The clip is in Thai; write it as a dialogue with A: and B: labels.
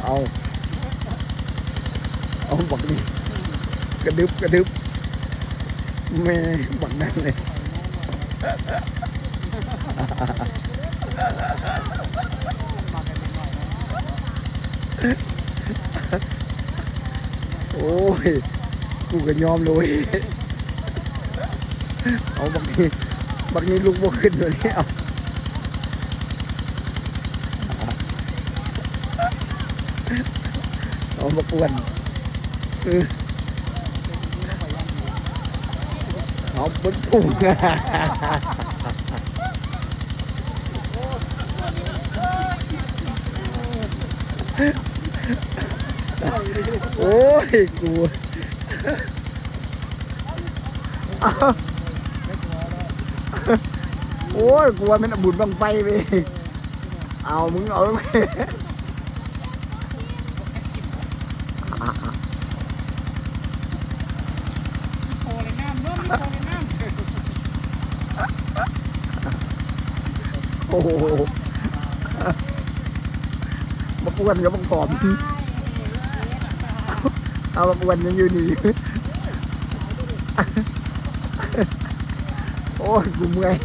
A: เอาบักนี่กระดึบแม่บักนั่นเลยโอ้ยกูก็ยอมเลยเอาบักนี้ลูกบ่ขึ้นตัวนี้เอามาปวนเอาบนปุ่งโอ้ยกูโอ้ยกลัวมันบุญบังไฟไปเอามึงเอาไหมโอ้โหมาปวนกับบังกอบเอามาปวนยังอยู่นี่โอ้ยกูเมื่อย